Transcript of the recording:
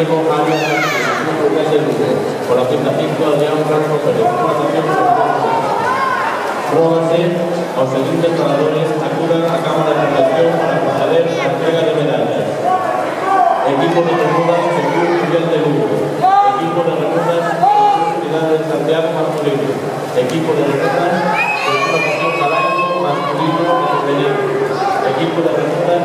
Diego Arias García, del Lugo. Por la pista 5, Adrián Blanco Pérez. Róbase a los siguientes nadadores acudan a la Cámara de Protección para proceder a la entrega de medallas. Equipo de remudas, Jesús Miguel de Lugo. Equipo de remudas, Unidad de Santiago masculino. Equipo de remudas, Jesús Pastor Calanco masculino de femenino. Equipo de remudas,